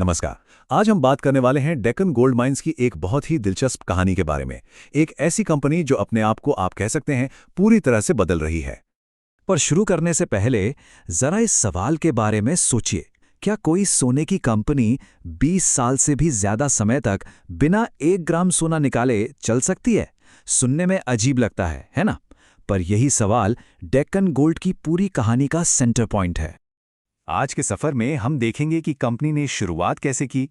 नमस्कार। आज हम बात करने वाले हैं डेक्कन गोल्ड माइंस की एक बहुत ही दिलचस्प कहानी के बारे में। एक ऐसी कंपनी जो अपने आप को आप कह सकते हैं पूरी तरह से बदल रही है। पर शुरू करने से पहले जरा इस सवाल के बारे में सोचिए, क्या कोई सोने की कंपनी 20 साल से भी ज्यादा समय तक बिना 1 ग्राम सोना निकाले चल सकती है? सुनने में अजीब लगता है ना? पर यही सवाल डेक्कन गोल्ड की पूरी कहानी का सेंटर पॉइंट है। आज के सफर में हम देखेंगे कि कंपनी ने शुरुआत कैसे की,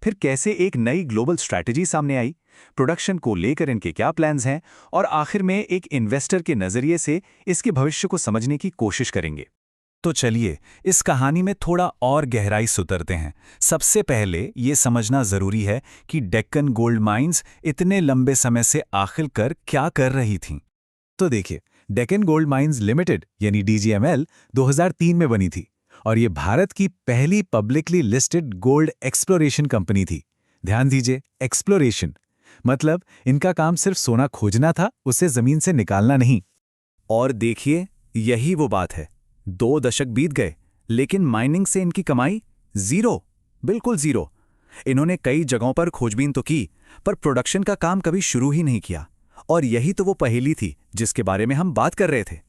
फिर कैसे एक नई ग्लोबल स्ट्रैटेजी सामने आई, प्रोडक्शन को लेकर इनके क्या प्लान्स हैं, और आखिर में एक इन्वेस्टर के नजरिए से इसके भविष्य को समझने की कोशिश करेंगे। तो चलिए इस कहानी में थोड़ा और गहराई से उतरते हैं। सबसे पहले ये समझना जरूरी है कि डेक्कन गोल्ड माइंस इतने लंबे समय से आखिरकार क्या कर रही थीं। तो देखिए, डेक्कन गोल्ड माइंस लिमिटेड यानी DGML 2003 में बनी थी और ये भारत की पहली publicly listed gold exploration company थी। ध्यान दीजिए, एक्सप्लोरेशन मतलब इनका काम सिर्फ सोना खोजना था, उसे जमीन से निकालना नहीं। और देखिए, यही वो बात है। 2 दशक बीत गए, लेकिन माइनिंग से इनकी कमाई जीरो, बिल्कुल जीरो। इन्होंने कई जगहों पर खोजबीन तो की, पर प्रोडक्शन का काम कभी शुरू ही नहीं किया। और यही तो वो पहेली थी जिसके बारे में हम बात कर रहे थे।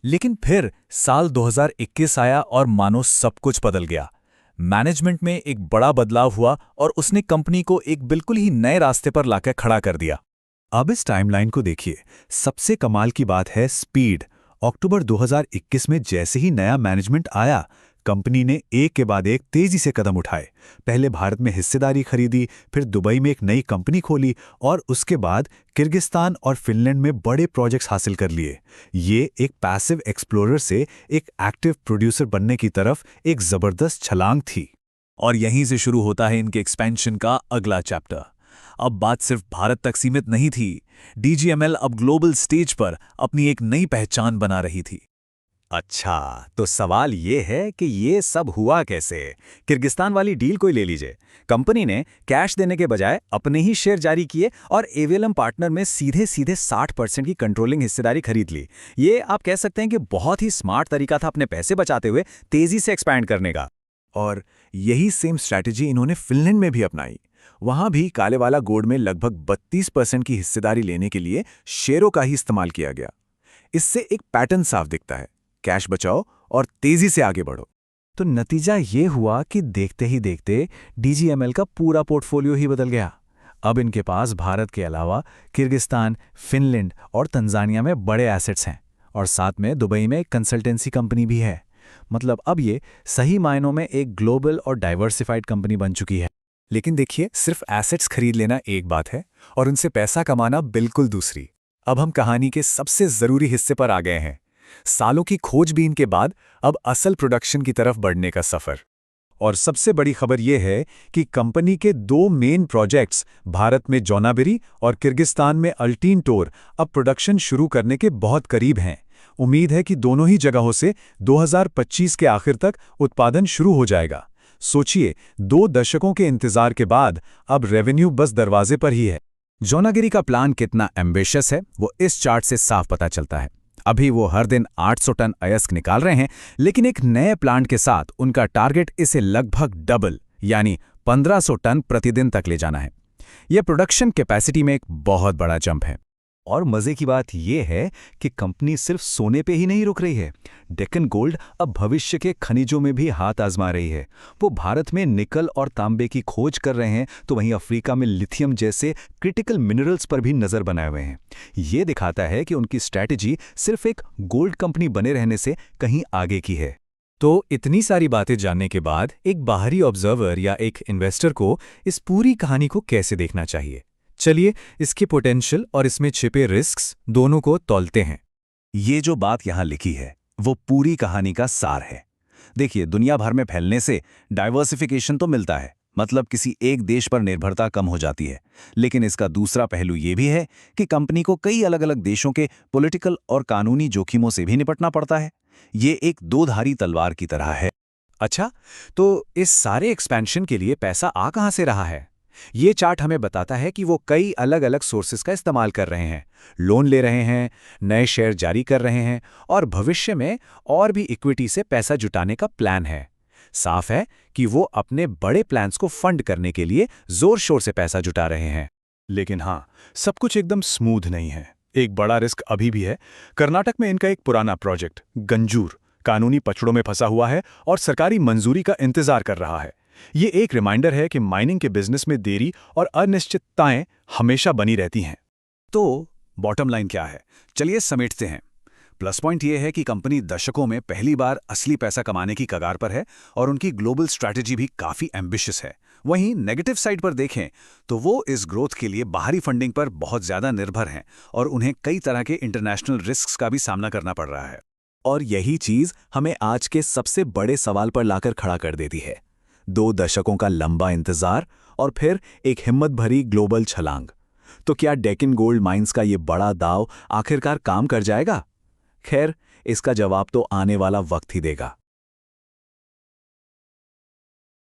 लेकिन फिर साल 2021 आया और मानो सब कुछ बदल गया। मैनेजमेंट में एक बड़ा बदलाव हुआ और उसने कंपनी को एक बिल्कुल ही नए रास्ते पर लाकर खड़ा कर दिया। अब इस टाइमलाइन को देखिए। सबसे कमाल की बात है स्पीड। अक्टूबर 2021 में जैसे ही नया मैनेजमेंट आया, कंपनी ने एक के बाद एक तेजी से कदम उठाए। पहले भारत में हिस्सेदारी खरीदी, फिर दुबई में एक नई कंपनी खोली और उसके बाद किर्गिस्तान और फिनलैंड में बड़े प्रोजेक्ट्स हासिल कर लिए। ये एक पैसिव एक्सप्लोरर से एक एक्टिव प्रोड्यूसर बनने की तरफ एक जबरदस्त छलांग थी। और यहीं से शुरू होता है इनके एक्सपेंशन का अगला चैप्टर। अब बात सिर्फ भारत तक सीमित नहीं थी। DGML अब ग्लोबल स्टेज पर अपनी एक नई पहचान बना रही थी। अच्छा, तो सवाल ये है कि ये सब हुआ कैसे? किर्गिस्तान वाली डील कोई ले लीजिए। कंपनी ने कैश देने के बजाय अपने ही शेयर जारी किए और एवीएलएम पार्टनर में सीधे सीधे 60% की कंट्रोलिंग हिस्सेदारी खरीद ली। ये आप कह सकते हैं कि बहुत ही स्मार्ट तरीका था अपने पैसे बचाते हुए तेजी से एक्सपैंड करने का। और यही सेम स्ट्रैटेजी इन्होंने फिनलैंड में भी अपनाई। वहां भी कालेवाला गोल्ड में लगभग 32% की हिस्सेदारी लेने के लिए शेयरों का ही इस्तेमाल किया गया। इससे एक पैटर्न साफ दिखता है, कैश बचाओ और तेजी से आगे बढ़ो। तो नतीजा ये हुआ कि देखते ही देखते DGML का पूरा पोर्टफोलियो ही बदल गया। अब इनके पास भारत के अलावा किर्गिस्तान, फिनलैंड और तंजानिया में बड़े एसेट्स हैं और साथ में दुबई में एक कंसल्टेंसी कंपनी भी है। मतलब अब ये सही मायनों में एक ग्लोबल और डाइवर्सिफाइड कंपनी बन चुकी है। लेकिन देखिए, सिर्फ एसेट्स खरीद लेना एक बात है और उनसे पैसा कमाना बिल्कुल दूसरी। अब हम कहानी के सबसे जरूरी हिस्से पर आ गए हैं। सालों की खोजबीन के बाद अब असल प्रोडक्शन की तरफ बढ़ने का सफर। और सबसे बड़ी खबर यह है कि कंपनी के 2 मेन प्रोजेक्ट्स, भारत में जौनाबिरी और किर्गिस्तान में अल्टीन टोर, अब प्रोडक्शन शुरू करने के बहुत करीब हैं। उम्मीद है कि दोनों ही जगहों से 2025 के आखिर तक उत्पादन शुरू हो जाएगा। सोचिए, 2 दशकों के इंतजार के बाद अब रेवेन्यू बस दरवाजे पर ही है। जौनागिरी का प्लान कितना एम्बिशियस है वो इस चार्ट से साफ पता चलता है। अभी वो हर दिन 800 टन अयस्क निकाल रहे हैं, लेकिन एक नए प्लांट के साथ उनका टारगेट इसे लगभग डबल यानी 1500 टन प्रतिदिन तक ले जाना है। यह प्रोडक्शन कैपेसिटी में एक बहुत बड़ा जंप है। और मजे की बात यह है कि कंपनी सिर्फ सोने पे ही नहीं रुक रही है। डेक्कन गोल्ड अब भविष्य के खनिजों में भी हाथ आजमा रही है। वो भारत में निकल और तांबे की खोज कर रहे हैं, तो वहीं अफ्रीका में लिथियम जैसे क्रिटिकल मिनरल्स पर भी नजर बनाए हुए हैं। ये दिखाता है कि उनकी स्ट्रैटेजी सिर्फ एक गोल्ड कंपनी बने रहने से कहीं आगे की है। तो इतनी सारी बातें जानने के बाद एक बाहरी ऑब्जर्वर या एक इन्वेस्टर को इस पूरी कहानी को कैसे देखना चाहिए? चलिए इसकी पोटेंशियल और इसमें छिपे रिस्क्स दोनों को तौलते हैं। ये जो बात यहां लिखी है वो पूरी कहानी का सार है। देखिए, दुनिया भर में फैलने से डाइवर्सिफिकेशन तो मिलता है, मतलब किसी एक देश पर निर्भरता कम हो जाती है। लेकिन इसका दूसरा पहलू ये भी है कि कंपनी को कई अलग अलग देशों के पॉलिटिकल और कानूनी जोखिमों से भी निपटना पड़ता है। ये एक दो-धारी तलवार की तरह है। अच्छा, तो इस सारे एक्सपेंशन के लिए पैसा आ कहां से रहा है? ये चार्ट हमें बताता है कि वो कई अलग अलग सोर्सेस का इस्तेमाल कर रहे हैं, लोन ले रहे हैं, नए शेयर जारी कर रहे हैं और भविष्य में और भी इक्विटी से पैसा जुटाने का प्लान है। साफ है कि वो अपने बड़े प्लान्स को फंड करने के लिए जोर शोर से पैसा जुटा रहे हैं। लेकिन हाँ, सब कुछ एकदम स्मूथ नहीं है। एक बड़ा रिस्क अभी भी है। कर्नाटक में इनका एक पुराना प्रोजेक्ट गंजूर कानूनी पचड़ों में फंसा हुआ है और सरकारी मंजूरी का इंतजार कर रहा है। ये एक रिमाइंडर है कि माइनिंग के बिजनेस में देरी और अनिश्चितताएं हमेशा बनी रहती हैं। तो बॉटम लाइन क्या है? चलिए समेटते हैं। प्लस पॉइंट ये है कि कंपनी दशकों में पहली बार असली पैसा कमाने की कगार पर है और उनकी ग्लोबल स्ट्रैटेजी भी काफी एम्बिशियस है। वहीं नेगेटिव साइड पर देखें तो वो इस ग्रोथ के लिए बाहरी फंडिंग पर बहुत ज्यादा निर्भर हैं और उन्हें कई तरह के इंटरनेशनल रिस्क्स का भी सामना करना पड़ रहा है। और यही चीज हमें आज के सबसे बड़े सवाल पर लाकर खड़ा कर देती है। 2 दशकों का लंबा इंतजार और फिर एक हिम्मत भरी ग्लोबल छलांग। तो क्या डेक्कन गोल्ड माइंस का ये बड़ा दांव आखिरकार काम कर जाएगा? खैर, इसका जवाब तो आने वाला वक्त ही देगा।